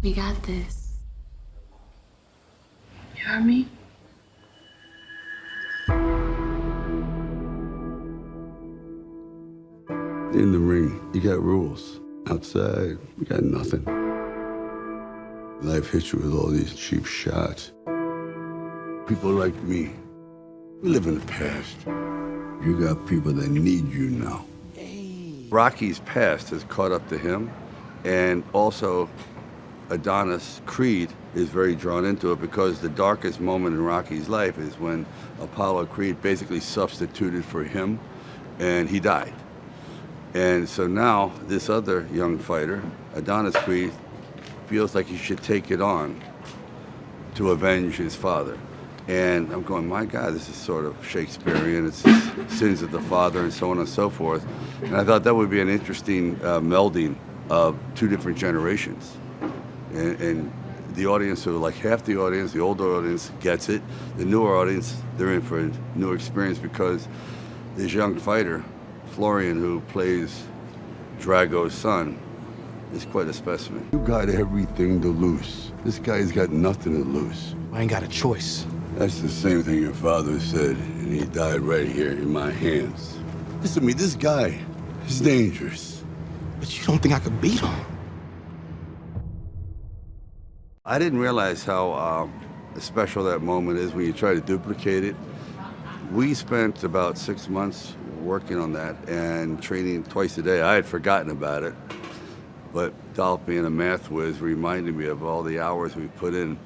We got this. You heard me? In the ring, you got rules. Outside, we got nothing. Life hits you with all these cheap shots. People like me, we live in the past. You got people that need you now. Rocky's past has caught up to him, and also Adonis Creed is very drawn into it because the darkest moment in Rocky's life is when Apollo Creed basically substituted for him, and he died. And so now this other young fighter, Adonis Creed, feels like he should take it on to avenge his father. And I'm going, my God, this is sort of Shakespearean. It's sins of the father and so on and so forth. And I thought that would be an interesting melding of two different generations. And the audience, so like half the audience, the older audience gets it. The newer audience, they're in for a new experience because this young fighter, Florian, who plays Drago's son, is quite a specimen. You got everything to lose. This guy's got nothing to lose. I ain't got a choice. That's the same thing your father said, and he died right here in my hands. Listen to me, this guy is dangerous. But you don't think I could beat him? I didn't realize how special that moment is when you try to duplicate it. We spent about 6 months working on that and training twice a day. I had forgotten about it, but Dolph, being a math whiz, reminded me of all the hours we put in.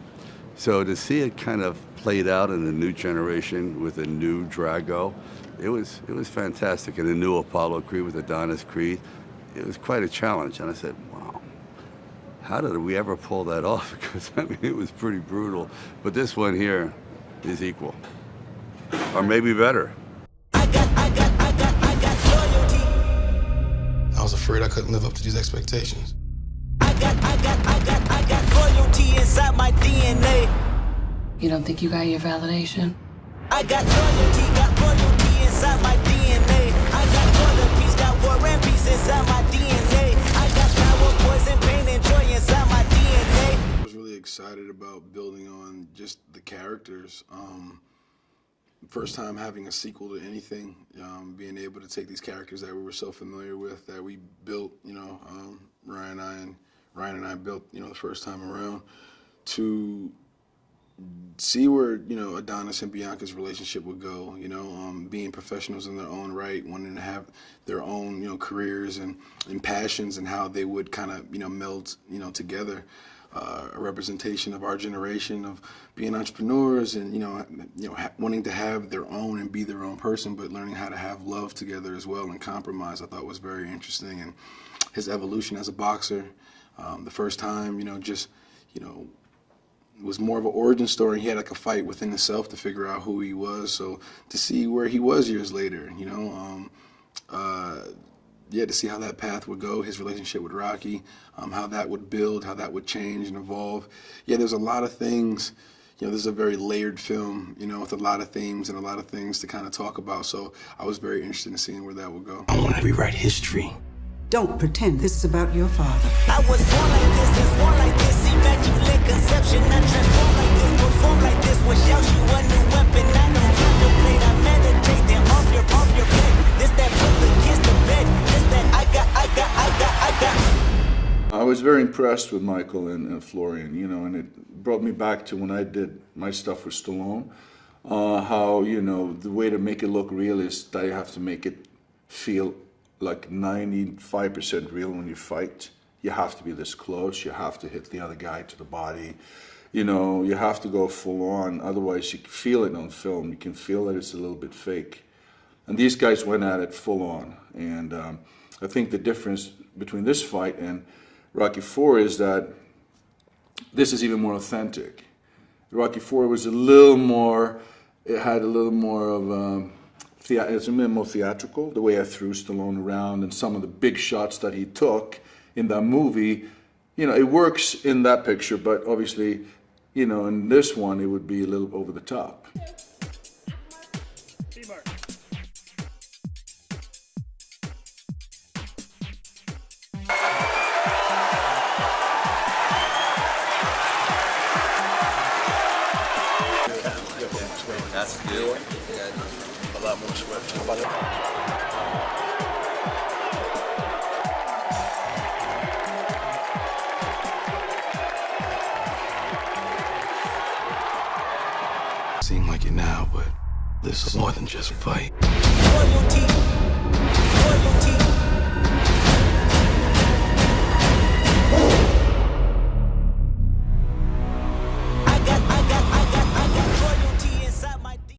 So to see it kind of played out in a new generation with a new Drago, it was fantastic. And a new Apollo Creed with Adonis Creed, it was quite a challenge. And I said, wow, how did we ever pull that off? Because I mean, it was pretty brutal. But this one here is equal, or maybe better. I was afraid I couldn't live up to these expectations. I got loyalty inside my DNA. You don't think you got your validation? I got loyalty inside my DNA. I got war and peace, got war and peace inside my DNA. I got power, poison, pain, and joy inside my DNA. I was really excited about building on just the characters. First time having a sequel to anything, being able to take these characters that we were so familiar with, that we built, Ryan and I built, the first time around, to see where, Adonis and Bianca's relationship would go, being professionals in their own right, wanting to have their own, careers and passions, and how they would kind of, meld, together. A representation of our generation of being entrepreneurs and wanting to have their own and be their own person, but learning how to have love together as well and compromise. I thought was very interesting, and his evolution as a boxer. The first time, was more of an origin story. He had like a fight within himself to figure out who he was. So to see where he was years later, to see how that path would go, his relationship with Rocky, how that would build, how that would change and evolve. Yeah, there's a lot of things. This is a very layered film, with a lot of themes and a lot of things to kind of talk about. So I was very interested in seeing where that would go. I want to rewrite history. Don't pretend this is about your father. I was born like this, is born like this, immaculate conception. I transform like this, perform like this, without you a new weapon. I don't contemplate, I meditate, then off your bed. This that foot against the bed, this that I got. I was very impressed with Michael and Florian, and it brought me back to when I did my stuff with Stallone. How, the way to make it look real is that you have to make it feel like 95% real when you fight. You have to be this close. You have to hit the other guy to the body. You have to go full on. Otherwise, you can feel it on film. You can feel that it's a little bit fake. And these guys went at it full on. And I think the difference between this fight and Rocky IV is that this is even more authentic. Rocky IV was a little more, it had a little more of it's a bit more theatrical, the way I threw Stallone around and some of the big shots that he took in that movie. It works in that picture, but obviously, in this one, it would be a little over the top. lot to do. We got a lot more script. How about it? Seem like it now, but this is more than just a fight. Loyalty, loyalty.